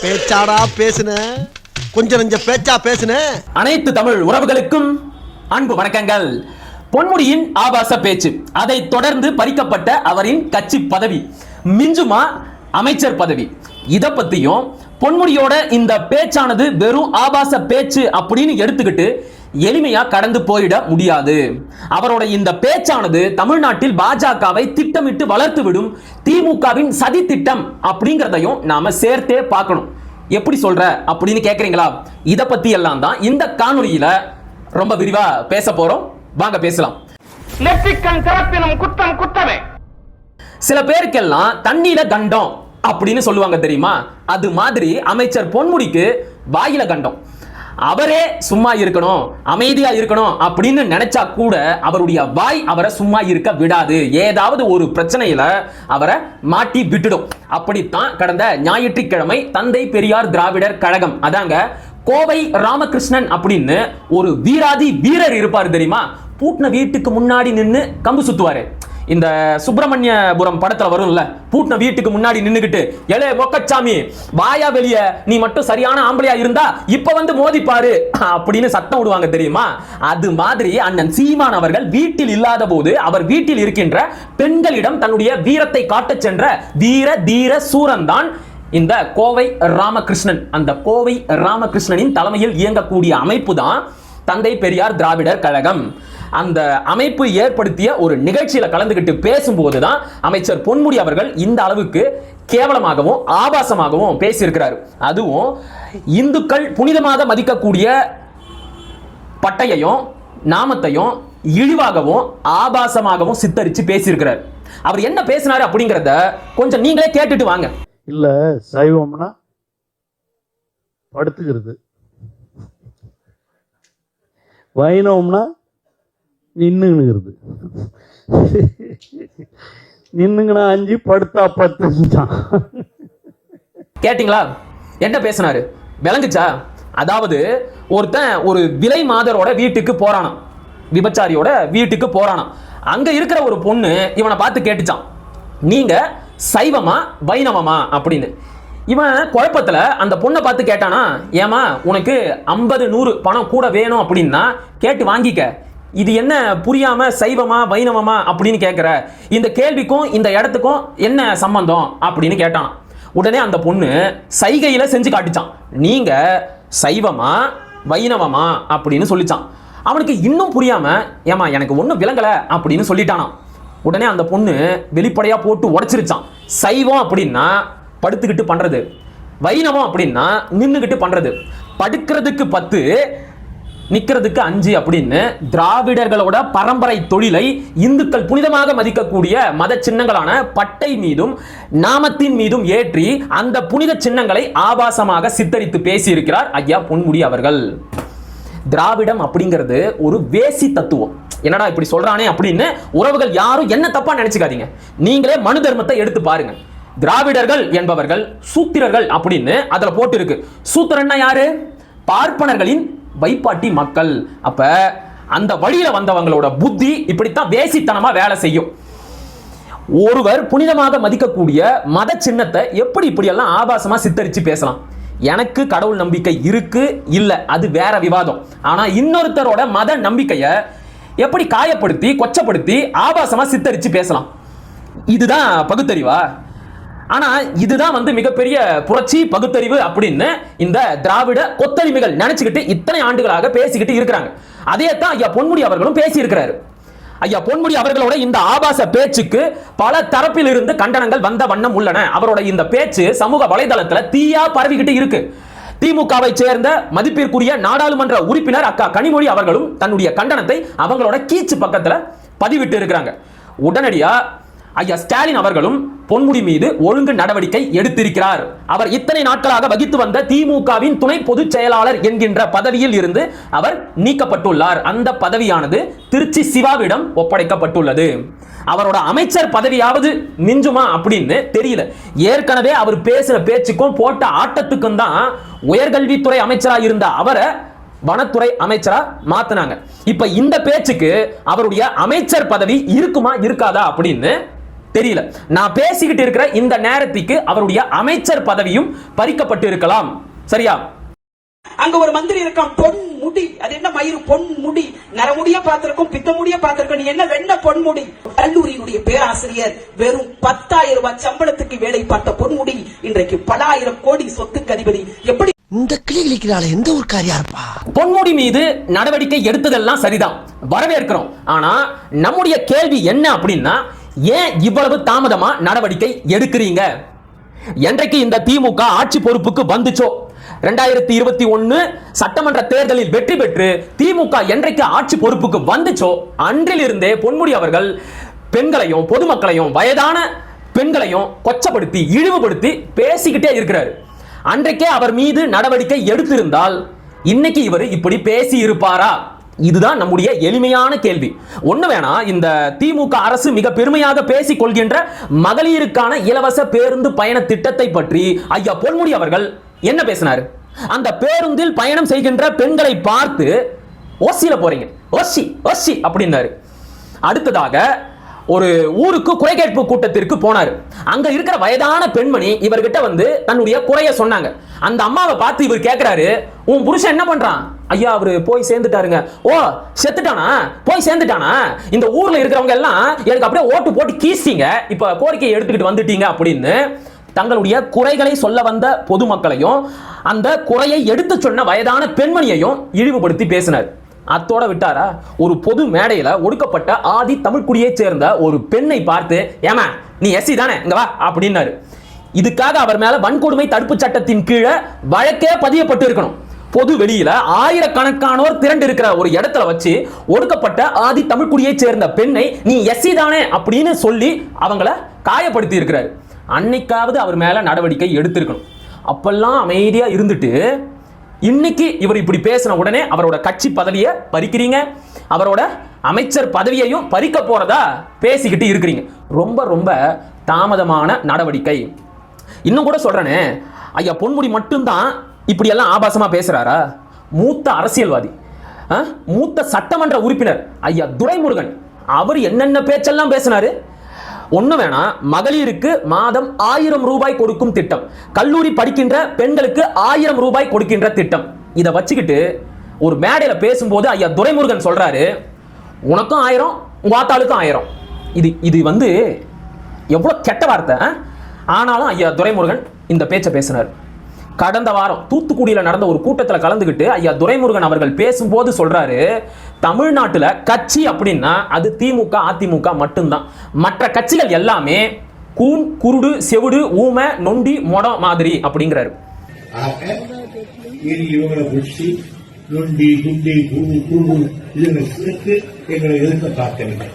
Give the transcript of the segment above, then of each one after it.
பேச்சாடா பேசுன, கொஞ்சம் நெஞ்ச பேச்சா பேசுன. அனைத்து தமிழ் உறவுகளுக்கும் அன்பு வணக்கங்கள். பொன்முடியின் ஆபாச பேச்சு, அதை தொடர்ந்து பறிக்கப்பட்ட அவரின் கட்சி பதவி, மிஞ்சுமா அமைச்சர் பதவி, இத பத்தியும் பொன்முடியோட இந்த பேச்சானது வெறும் ஆபாச பேச்சு அப்படின்னு எடுத்துக்கிட்டு எளிமையா கடந்து போயிட முடியாது. அவரோட இந்த பேச்சானது தமிழ்நாட்டில் பாஜகவை திட்டமிட்டு வளர்த்து விடும் திமுகவின் சதி திட்டம் அப்படிங்கறதையும் நாம சேர்த்தே பார்க்கணும். எப்படி சொல்ற அப்படின்னு கேக்குறீங்களா? இத பத்தி எல்லாம் தான் இந்த காணொளியில ரொம்ப விரிவா பேச போறோம். வாங்க பேசலாம். குத்தம் குத்தமே. சில பேருக்கெல்லாம் தண்ணீர கண்டம் அப்படின்னு சொல்லுவாங்க தெரியுமா? அது மாதிரி அமைச்சர் பொன்முடிக்கு வாயில கண்டம். அவரே சும்மா இருக்கணும், அமைதியா இருக்கணும் அப்படின்னு நினைச்சா கூட அவருடைய வாய் அவரை சும்மா இருக்க விடாது. ஏதாவது ஒரு பிரச்சனையில அவரை மாட்டி விட்டுடும். அப்படித்தான் கடந்த ஞாயிற்றுக்கிழமை தந்தை பெரியார் திராவிடர் கழகம், அதாங்க கோவை ராமகிருஷ்ணன் அப்படின்னு ஒரு வீராதி வீரர் இருப்பார் தெரியுமா? பூட்டின வீட்டுக்கு முன்னாடி நின்னு கம்பு சுத்துவாரு. இந்த சுப்பிரமணியபுரம் படத்துல வரும்ல, பூட்டின வீட்டுக்கு முன்னாடி நின்னுகிட்டு, எலே மொக்கச்சாமி வாயா வெளிய, நீ மட்டும் சரியான ஆம்பளையா இருந்தா இப்ப வந்து மோதிப்பாரு அப்படின்னு சத்தம் விடுவாங்க தெரியுமா? அது மாதிரி அண்ணன் சீமான் அவர்கள் வீட்டில் இல்லாத போது அவர் வீட்டில் இருக்கின்ற பெண்களிடம் தன்னுடைய வீரத்தை காட்டச் சென்ற வீர தீர சூரன் தான் இந்த கோவை ராமகிருஷ்ணன். அந்த கோவை ராமகிருஷ்ணனின் தலைமையில் இயங்கக்கூடிய அமைப்பு தான் தந்தை பெரியார் திராவிடர் கழகம். அந்த அமைப்பு ஏற்படுத்திய ஒரு நிகழ்ச்சியில கலந்துகிட்டு பேசும்போதுதான் அமைச்சர் பொன்முடி அவர்கள் இந்த அளவுக்கு கேவலமாகவும் ஆபாசமாகவும் பேசியிருக்கிறார். அதுவும் இந்துக்கள் புனிதமாக மதிக்கக்கூடிய பட்டையையும் நாமத்தையும் இழிவாகவும் ஆபாசமாகவும் சித்தரிச்சு பேசியிருக்கிறார். அவர் என்ன பேசினாரு அப்படிங்கறத கொஞ்சம் நீங்களே கேட்டுட்டு வாங்க. இல்ல சைவம்னா படுத்துக்கிறது, வைணவம்னா நின்னுங்கிறது. நின்னுங்கனா 5, படுத்தா 10. கேட்டிங்களா என்ன பேசினாரு? விளங்குச்சா? அதாவது ஒருத்தன் ஒரு விலை மாதரோட வீட்டுக்கு போறானாம், விபச்சாரியோட வீட்டுக்கு போறானாம். அங்க இருக்கிற ஒரு பொண்ணு இவனை பார்த்து கேட்டுச்சான், நீங்க சைவமா வைணவமா அப்படின்னு. இவன் குழப்பத்துல அந்த பொண்ணை பார்த்து கேட்டானா, ஏமா உனக்கு 50, 100 பணம் கூட வேணும் அப்படின்னா கேட்டு வாங்கிக்க, இது என்ன புரியாம சைவமா வைணவமா அப்படின்னு கேட்கிற, இந்த கேள்விக்கும் இந்த இடத்துக்கும் என்ன சம்பந்தம் அப்படின்னு கேட்டான். உடனே அந்த பொண்ணு சைகையில செஞ்சு காட்டிச்சான், நீங்க சைவமா வைணவமா அப்படின்னு சொல்லிச்சான். அவனுக்கு இன்னும் புரியாம, ஏமா எனக்கு ஒன்றும் விளங்கல அப்படின்னு சொல்லிட்டானான். உடனே அந்த பொண்ணு வெளிப்படையா போட்டு உடைச்சிருச்சான். சைவம் அப்படின்னா படுத்துக்கிட்டு பண்றது, வைணவம் அப்படின்னா நின்னுகிட்டு பண்றது, படுக்கிறதுக்கு 10 நிக்கிறதுக்கு 5 அப்படின்னு திராவிடர்களோட பரம்பரை தொழிலை இந்துக்கள் புனிதமாக மதிக்கக்கூடிய மத சின்னங்களான பட்டை மீதும் நாமத்தின் மீதும் ஏற்றி அந்த புனித சின்னங்களை ஆபாசமாக சித்தரித்து பேசியிருக்கிறார் ஐயா பொன்முடி அவர்கள். திராவிடம் அப்படிங்கிறது ஒரு வேசி தத்துவம். என்னடா இப்படி சொல்றானே அப்படின்னு உறவுகள் யாரும் என்ன தப்பா நினைச்சுக்காதீங்க. நீங்களே மனு தர்மத்தை எடுத்து பாருங்க. திராவிடர்கள் என்பவர்கள் சூத்திரர்கள் அப்படின்னு அதுல போட்டு இருக்கு. சூத்திரன்னா யாரு? பார்ப்பனர்களின் வைப்பாட்டி மக்கள். அப்ப அந்த வழியில வந்தவங்களோட புத்தி இப்படித்தான் வேசித்தனமா வேலை செய்யும். ஒருவர் புனிதமாக மதிக்கக்கூடிய மத சின்னத்தை எப்படி இப்படி எல்லாம் ஆபாசமா சித்தரிச்சு பேசலாம்? எனக்கு கடவுள் நம்பிக்கை இருக்கு இல்ல அது வேற விவாதம். ஆனா இன்னொருத்தரோட மத நம்பிக்கைய எப்படி காயப்படுத்தி கொச்சப்படுத்தி ஆபாசமா சித்தரிச்சு பேசலாம்? இதுதான் பகுத்தறிவா? ஆனா இதுதான் மிகப்பெரிய புரட்சி பகுத்தறிவு அப்படின்னு இந்த திராவிட கொத்தடிமைகள் நினைச்சுக்கிட்டு இத்தனை ஆண்டுகளாக பேசிக்கிட்டு இருக்கிறாங்க. அதே தான் ஐயா பொன்முடி அவர்களும் பேசி இருக்கிறாரு. ஐயா பொன்முடி அவர்களோட இந்த ஆபாச பேச்சுக்கு பல தரப்பில் இருந்து கண்டனங்கள் வந்த வண்ணம் உள்ளன. அவரோட இந்த பேச்சு சமூக வலைதளத்துல தீயா பரவிக்கிட்டு இருக்கு. திமுகவை சேர்ந்த மதிப்பிற்குரிய நாடாளுமன்ற உறுப்பினர் அக்கா கனிமொழி அவர்களும் தன்னுடைய கண்டனத்தை அவங்களோட கீச்சு பக்கத்துல பதிவிட்டு இருக்கிறாங்க. உடனடியா ஐயா ஸ்டாலின் அவர்களும் பொன்முடி மீது ஒழுங்கு நடவடிக்கை எடுத்திருக்கிறார். அவர் இத்தனை நாட்களாக வகித்து வந்த திமுகவின் துணை பொதுச் செயலாளர் என்கின்ற பதவியில் இருந்து அவர் நீக்கப்பட்டுள்ளார். அந்த பதவியானது திருச்சி சிவாவிடம் ஒப்படைக்கப்பட்டுள்ளது. அவரோட அமைச்சர் பதவியாவது மிஞ்சுமா அப்படின்னு தெரியல. ஏற்கனவே அவர் பேசின பேச்சுக்கும் போட்ட ஆட்டத்துக்கும் தான் உயர்கல்வித்துறை அமைச்சரா இருந்த அவரை வனத்துறை அமைச்சரா மாத்தினாங்க. இப்ப இந்த பேச்சுக்கு அவருடைய அமைச்சர் பதவி இருக்குமா இருக்காதா அப்படின்னு தெரியல. நான் பேசிக்கிட்டு இருக்கிற இந்த நேரத்துக்கு அவருடைய அமைச்சர் பதவியும் பறிக்கப்பட்டு இருக்கலாம். சரியா? அங்க ஒரு மந்திரி இருக்கான், பொன் முடி. அது என்ன மயிறு? பொன் முடி. நரமுடிய பார்த்திருக்கும், பித்த முடிய பார்த்திருக்கும். நீ என்ன வெண்ண பொன்முடி? கல்லூரியினுடைய பேராசிரியர் வெறும் 10,000 ரூபாய் சம்பளத்துக்கு வேலை பார்த்த பொன்முடி இன்றைக்கு பல ஆயிரம் கோடி சொத்துக்கு அதிபதி. எப்படி இந்த கிளிக்கிறாள்? எந்த ஒரு காரியா இருப்பா? பொன்முடி மீது நடவடிக்கை எடுத்ததெல்லாம் சரிதான், வரவேற்கிறோம். ஆனா நம்முடைய கேள்வி என்ன அப்படின்னா, ஏன் இவ்வளவு தாமதமா நடவடிக்கை எடுக்கிறீங்க? என்றைக்கு இந்த திமுக ஆட்சி பொறுப்புக்கு வந்துச்சோ, 2021 சட்டமன்ற தேர்தலில் வெற்றி பெற்று திமுக என்றைக்கு ஆட்சி பொறுப்புக்கு வந்துச்சோ அன்றிலிருந்தே பொன்முடி அவர்கள் பெண்களையும் பொதுமக்களையும் வயதான பெண்களையும் கொச்சப்படுத்தி இழிவுபடுத்தி பேசிக்கிட்டே இருக்கிறார். அன்றைக்கே அவர் மீது நடவடிக்கை எடுத்திருந்தால் இன்னைக்கு இவர் இப்படி பேசி இருப்பாரா? இதுதான் நம்முடைய எளிமையான கேள்வி. ஒண்ணு வேணா, இந்த திமுக அரசு மிக பெருமையாக பேசிக் கொள்கின்ற மகளிருக்கான இலவச பேருந்து பயண திட்டத்தை பற்றி ஐயா பொன்முடி அவர்கள் என்ன பேசினாரு? அந்த பேருந்தில் பயணம் செய்கின்ற பெண்களை பார்த்து ஒசில போறீங்க, ஒசி ஒசி அப்படின்னாரு. அடுத்ததாக ஒரு ஊருக்கு குறை கேட்பு கூட்டத்திற்கு போனாரு. அங்க இருக்கிற வயதான பெண்மணி இவர்கிட்ட வந்து தன்னுடைய குறைய சொன்னாங்க. அந்த அம்மாவை பார்த்து இவர் கேட்கிறாரு, உன் புருஷன் என்ன பண்றான்? ஐயா அவரு போய் சேர்ந்துட்டாருங்க. ஓ செத்துட்டானா? போய் சேர்ந்துட்டானா? இந்த ஊர்ல இருக்கிறவங்க எல்லாம் எனக்கு அப்படியே ஓட்டு போட்டு கீசிங்க, இப்ப கோரிக்கையை எடுத்துக்கிட்டு வந்துட்டீங்க அப்படின்னு தங்களுடைய குறைகளை சொல்ல வந்த பொதுமக்களையும் அந்த குறையை எடுத்து சொன்ன வயதான பெண்மணியையும் இழிவுபடுத்தி பேசினார். அத்தோட விட்டாரா? ஒரு பொது மேடையில ஒடுக்கப்பட்ட ஆதி தமிழ்குடியை சேர்ந்த ஒரு பெண்ணை பார்த்து, ஏமா நீ எஸ்சி தானே, இங்க வா அப்படின்னாரு. இதுக்காக அவர் மேல வன்கொடுமை தடுப்பு சட்டத்தின் கீழே வழக்கே பதியப்பட்டு இருக்கணும். பொது வெளியில ஆயிரக்கணக்கானோர் திரண்டு இருக்கிற ஒரு இடத்துல வச்சு ஒடுக்கப்பட்ட ஆதி தமிழ்குடியை சேர்ந்த பெண்ணை நீ எஸ்சி தானே அப்படின்னு சொல்லி அவங்கள காயப்படுத்தி இருக்கிறார். அன்னைக்காவது அவர் மேல நடவடிக்கை எடுத்திருக்கணும். அப்பெல்லாம் அமைதியா இருந்துட்டு இன்னைக்கு இவர் இப்படி பேசின உடனே அவரோட கட்சி பதவியை பறிக்கிறீங்க, அவரோட அமைச்சர் பதவியையும் பறிக்க போறதா பேசிக்கிட்டு இருக்கிறீங்க. ரொம்ப ரொம்ப தாமதமான நடவடிக்கை. இன்னும் கூட சொல்றேனே, ஐயா பொன்முடி மட்டும்தான் இப்படி எல்லாம் ஆபாசமா பேசுறாரா? மூத்த அரசியல்வாதி, மூத்த சட்டமன்ற உறுப்பினர் ஐயா துரைமுருகன், அவர் என்னென்ன பேச்செல்லாம் பேசினாரு? ஒண்ணு வேணா, மகளிருக்கு மாதம் 1000 ரூபாய் கொடுக்கும் திட்டம், கல்லூரி படிக்கின்ற பெண்களுக்கு 1000 ரூபாய் கொடுக்கின்ற திட்டம். இதை வச்சுக்கிட்டு ஒரு மேடையில பேசும்போது ஐயா துரைமுருகன் சொல்றாரு, உனக்கும் 1000 உங்க ஆத்தாளுக்கும் 1000. இது வந்து எவ்வளவு கெட்ட வார்த்தை. ஆனாலும் ஐயா துரைமுருகன் இந்த பேச்சை பேசினார். கடந்த வாரம் தூத்துக்குடியில் நடந்த ஒரு கூட்டத்தில் கலந்துகிட்டு ஐயா துரைமுருகன் அவர்கள் பேசும்போது சொல்றாரு, தமிழ்நாட்டில் கட்சி அப்படின்னா அது திமுக அதிமுக மட்டும்தான், மற்ற கட்சிகள் எல்லாமே கூன் குருடு செவிடு ஊமை நொண்டி மொடம் மாதிரி அப்படிங்கிறாரு. இவங்களை பிடிச்சி நொண்டி குண்டி குரு குரு இதுகளை சேர்த்து எங்களை எதிர்க்க பார்க்கவில்லை.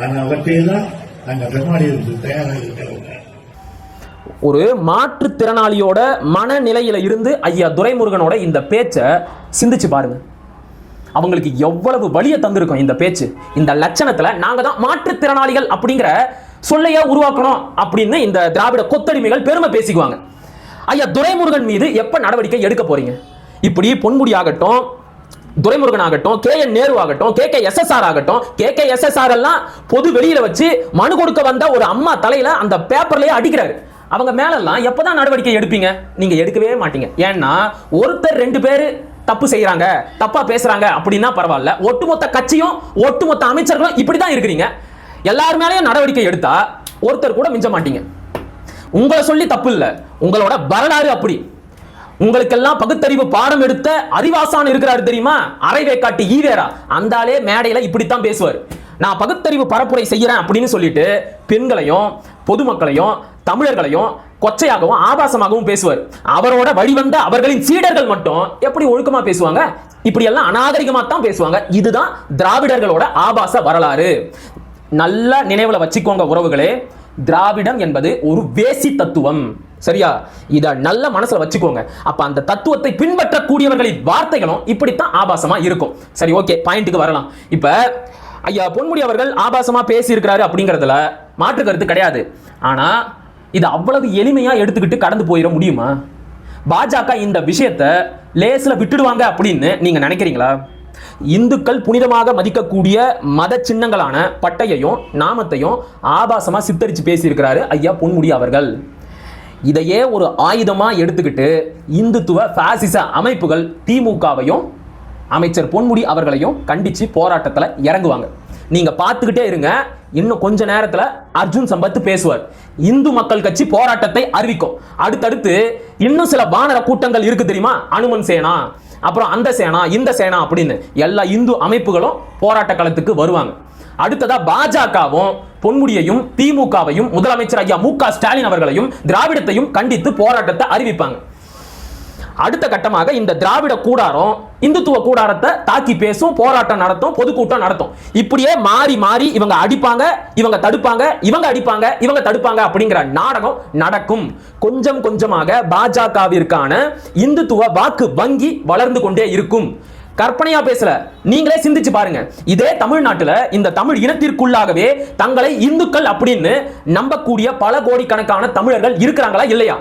ஆனால் அவற்றையெல்லாம் நாங்கள் பிரமாணிகளுக்கு தயாராக இருக்கிறவங்க. ஒரு மாற்றுத்திறனாளியோட மனநிலையில இருந்து ஐயா துரைமுருகனோட இந்த பேச்சை சிந்திச்சு பாருங்க. அவங்களுக்கு எவ்வளவு வலியை தந்திருக்கும் இந்த பேச்சு. இந்த லட்சணத்துல நாங்க தான் மாற்றுத்திறனாளிகள் அப்படிங்கிற சொல்லையா உருவாக்கணும் அப்படின்னு இந்த திராவிட கொத்தடிமைகள் பெருமை பேசிக்குவாங்க. ஐயா துரைமுருகன் மீது எப்ப நடவடிக்கை எடுக்க போறீங்க? இப்படி பொன்முடி ஆகட்டும், துரைமுருகன் ஆகட்டும், KN நேரு ஆகட்டும், KKSSR ஆகட்டும், KKSSR எல்லாம் பொது வெளியில வச்சு மனு கொடுக்க வந்த ஒரு அம்மா தலையில அந்த பேப்பர்லயே அடிக்கிறாரு. அவங்க மேலெல்லாம் எப்பதான் நடவடிக்கை எடுப்பீங்க? நீங்க எடுக்கவே மாட்டீங்க. ஏன்னா ஒருத்தர் 2 பேர் தப்பு செய்யறாங்க, தப்பா பேசுறாங்க அப்படின்னா பரவாயில்ல, ஒட்டுமொத்த கட்சியும் ஒட்டுமொத்த அமைச்சர்களும் இப்படிதான் இருக்கிறீங்க. எல்லார் மேலேயும் நடவடிக்கை எடுத்தா ஒருத்தர் கூட மிஞ்ச மாட்டீங்க. உங்களை சொல்லி தப்பு இல்ல, உங்களோட வரலாறு அப்படி. உங்களுக்கெல்லாம் பகுத்தறிவு பாடம் எடுத்த அறிவாசான் இருக்கிறாரு தெரியுமா, அரைவேக்காட்டு ஈவேரா, அந்த ஆளே மேடையில இப்படித்தான் பேசுவார். நான் பகுத்தறிவு பரப்புரை செய்யறேன் அப்படின்னு சொல்லிட்டு பெண்களையும் பொதுமக்களையும் தமிழர்களையும் கொச்சையாகவும் ஆபாசமாகவும் பேசுவார். அவரோட வழிவந்த அவர்களின் சீடர்கள் மட்டும் எப்படி ஒழுக்கமா பேசுவாங்க? இப்படி எல்லாம் அநாகரிகமா தான் பேசுவாங்க. இதுதான் திராவிடர்களோட ஆபாச வரலாறு. நல்ல நினைவுல வச்சுக்கோங்க உறவுகளே, திராவிடம் என்பது ஒரு வேசி தத்துவம். சரியா? இத நல்ல மனசுல வச்சுக்கோங்க. அப்ப அந்த தத்துவத்தை பின்பற்றக்கூடியவர்களின் வார்த்தைகளும் இப்படித்தான் ஆபாசமா இருக்கும். சரி, ஓகே, பாயிண்ட்டுக்கு வரலாம். இப்ப ஐயா பொன்முடி அவர்கள் ஆபாசமா பேசி இருக்கிறாரு அப்படிங்கறதுல மாற்று கருத்து கிடையாது. ஆனா இது அவ்வளவு எளிமையா எடுத்துக்கிட்டு கடந்து போயிட முடியுமா? பாஜக இந்த விஷயத்தை லேஸ்ல விட்டுடுவாங்க அப்படின்னு நீங்க நினைக்கிறீங்களா? இந்துக்கள் புனிதமாக மதிக்கக்கூடிய மத சின்னங்களான பட்டையையும் நாமத்தையும் ஆபாசமா சித்தரிச்சு பேசியிருக்கிறாரு ஐயா பொன்முடி அவர்கள். இதையே ஒரு ஆயுதமா எடுத்துக்கிட்டு இந்துத்துவ பாசிச அமைப்புகள் திமுகவையும் அமைச்சர் பொன்முடி அவர்களையும் கண்டிச்சு போராட்டத்துல இறங்குவாங்க. நீங்க பார்த்துக்கிட்டே இருங்க. இன்னும் கொஞ்ச நேரத்துல அர்ஜுன் சம்பத் பேசுவார். இந்து மக்கள் கட்சி போராட்டத்தை அறிவிக்கும். அடுத்தடுத்து இன்னும் சில வானர கூட்டங்கள் இருக்கு தெரியுமா, அனுமன் சேனா, அப்புறம் அந்த சேனா இந்த சேனா அப்படின்னு எல்லா இந்து அமைப்புகளும் போராட்ட களத்துக்கு வருவாங்க. அடுத்ததா பாஜகவும் பொன்முடியையும் திமுகவையும் முதலமைச்சர் ஐயா மு க ஸ்டாலின் அவர்களையும் திராவிடத்தையும் கண்டித்து போராட்டத்தை அறிவிப்பாங்க. அடுத்த கட்டமாக இந்த திராவிட கூடாரம் இந்துத்துவ கூடாரத்தை தாக்கி பேசும், போராட்டம் நடத்தும், பொதுக்கூட்டம் நடத்தும். இப்படியே மாறி மாறி இவங்க அடிப்பாங்க, இவங்க தடுப்பாங்க, இவங்க அடிப்பாங்க, இவங்க தடுப்பாங்க அப்படிங்கிற நாடகம் நடக்கும். கொஞ்சம் கொஞ்சமாக பாஜகவிற்கான இந்துத்துவ வாக்கு வங்கி வளர்ந்து கொண்டே இருக்கும். கற்பனையா பேசல, நீங்களே சிந்திச்சு பாருங்க. இதே தமிழ்நாட்டுல இந்த தமிழ் இனத்திற்குள்ளாகவே தங்களை இந்துக்கள் அப்படின்னு நம்பக்கூடிய பல கோடிக்கணக்கான தமிழர்கள் இருக்கிறாங்களா இல்லையா?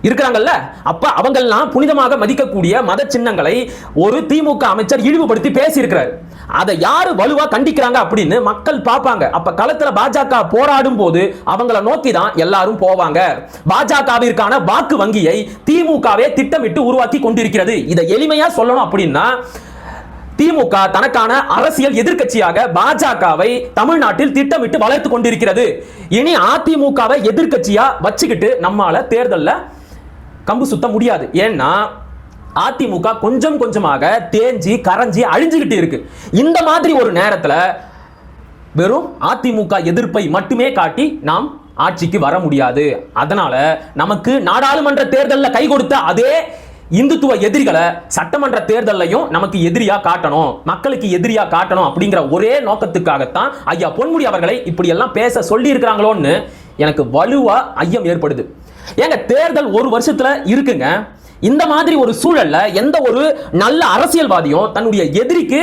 இருக்கிறாங்கல்ல. அப்ப அவங்கெல்லாம் புனிதமாக மதிக்கக்கூடிய மத சின்னங்களை ஒரு திமுக அமைச்சர் இழிவுபடுத்தி பேசி இருக்கிறார். அதை யாரு வலுவா கண்டிக்கிறாங்க அப்படின்னு மக்கள் பார்ப்பாங்க. அப்ப களத்துல பாஜக போராடும் போது அவங்கள நோக்கி தான் எல்லாரும் போவாங்க. பாஜகவிற்கான வாக்கு வங்கியை திமுகவே திட்டமிட்டு உருவாக்கி கொண்டிருக்கிறது. இதை எளிமையா சொல்லணும் அப்படின்னா, திமுக தனக்கான அரசியல் எதிர்க்கட்சியாக பாஜகவை தமிழ்நாட்டில் திட்டமிட்டு வளர்த்து கொண்டிருக்கிறது. இனி அதிமுகவை எதிர்க்கட்சியா வச்சுக்கிட்டு நம்மால தேர்தல்ல கம்பு சுத்த முடியாது. ஏன்னா அதிமுக கொஞ்சம் கொஞ்சமாக தேஞ்சி கரைஞ்சி அழிஞ்சுகிட்டு இருக்கு. இந்த மாதிரி ஒரு நேரத்துல வெறும் அதிமுக எதிர்ப்பை மட்டுமே காட்டி நாம் ஆட்சிக்கு வர முடியாது. அதனால நமக்கு நாடாளுமன்ற தேர்தலில் கை கொடுத்த அதே இந்துத்துவ எதிரிகளை சட்டமன்ற தேர்தலையும் நமக்கு எதிரியா காட்டணும், மக்களுக்கு எதிரியா காட்டணும் அப்படிங்கிற ஒரே நோக்கத்துக்காகத்தான் ஐயா பொன்முடி அவர்களை இப்படி எல்லாம் பேச சொல்லி இருக்கிறாங்களோன்னு எனக்கு வலுவா ஐயம் ஏற்படுது. ஏங்க, தேர்தல் ஒரு வருஷத்துல இருக்குங்க. இந்த மாதிரி ஒரு சூழல்ல எந்த ஒரு நல்ல அரசியல்வாதியும் தன்னுடைய எதிரிக்கு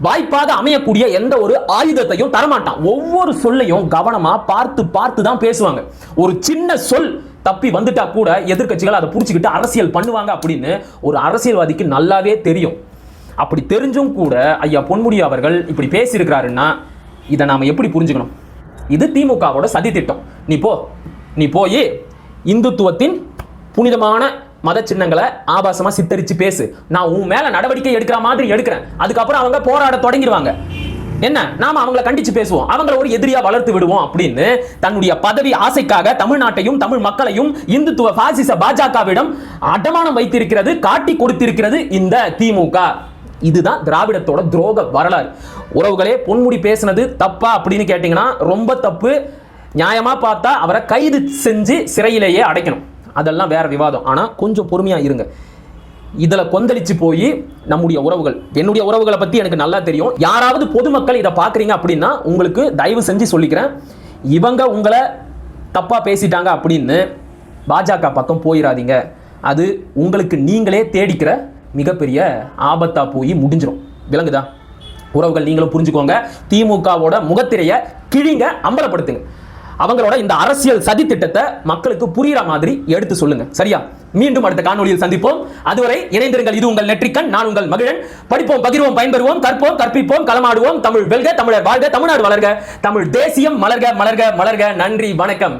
வாய்ப்பாக அமையக்கூடிய எந்த ஒரு ஆயுதத்தையும் தரமாட்டான். ஒவ்வொரு சொல்லையும் கவனமா பார்த்து பார்த்து தான் பேசுவாங்க. ஒரு சின்ன சொல் தப்பி வந்துட்டா கூட எதிர்க்கட்சிகள் அதை புடிச்சுக்கிட்டு அரசியல் பண்ணுவாங்க அப்படின்னு ஒரு அரசியல்வாதிக்கு நல்லாவே தெரியும். அப்படி தெரிஞ்சும் கூட ஐயா பொன்முடி அவர்கள் இப்படி பேசியிருக்கிறாருன்னா இதை நாம எப்படி புரிஞ்சுக்கணும்? இது திமுகவோட சதி திட்டம். நீ போய் இந்துத்துவத்தின் புனிதமான மத சின்னங்களை ஆபாசமா சித்தரிச்சு பேசு, நான் உன் மேல நடவடிக்கை எடுக்கிற மாதிரி எடுக்கிறேன். அதுக்கப்புறம் அவங்க போராட தொடங்கிடுவாங்க. என்ன, நாம அவங்களை கண்டிச்சு பேசுவோம், அவங்களை ஒரு எதிரியா வளர்த்து விடுவோம் அப்படின்னு தன்னுடைய பதவி ஆசைக்காக தமிழ்நாட்டையும் தமிழ் மக்களையும் இந்துத்துவ பாசிச பாஜகவிடம் அடமானம் வைத்திருக்கிறது, காட்டி கொடுத்திருக்கிறது இந்த திமுக. இதுதான் திராவிடத்தோட துரோக வரலாறு. உறவுகளே, பொன்முடி பேசினது தப்பா அப்படின்னு கேட்டீங்கன்னா ரொம்ப தப்பு. நியாயமா பார்த்தா அவரை கைது செஞ்சு சிறையிலேயே அடைக்கணும். அதெல்லாம் வேற விவாதம். ஆனா கொஞ்சம் பொறுமையா இருங்க. இதுல கொந்தளிச்சு போய் நம்முடைய உறவுகள், என்னுடைய உறவுகளை பத்தி எனக்கு நல்லா தெரியும். யாராவது பொதுமக்கள் இதை பாக்குறீங்க அப்படின்னா உங்களுக்கு தயவு செஞ்சு சொல்லிக்கிறேன், இவங்க உங்களை தப்பா பேசிட்டாங்க அப்படின்னு பாஜக பக்கம் போயிடாதீங்க. அது உங்களுக்கு நீங்களே தேடிக்கிற மிகப்பெரிய ஆபத்தா போய் முடிஞ்சிடும். விளங்குதா? உறவுகள், நீங்களும் புரிஞ்சுக்கோங்க. திமுகவோட முகத்திரையை கிழிங்க, அம்பலப்படுத்துங்க. அவங்களோட இந்த அரசியல் சதி திட்டத்தை மக்களுக்கு புரியுற மாதிரி எடுத்து சொல்லுங்க. சரியா? மீண்டும் அடுத்த காணொளியில் சந்திப்போம். அதுவரை இணைந்திருங்கள். இது உங்கள் நெற்றிக்கண். நான் உங்கள் மகிழன். படிப்போம், பகிர்வோம், பயன்பெறுவோம், கற்போம், கற்பிப்போம், களமாடுவோம். தமிழ் வெல்க, தமிழர் வாழ்க, தமிழ்நாடு வளர்க, தமிழ் தேசியம் மலர்க, மலர்க, மலர்க. நன்றி, வணக்கம்.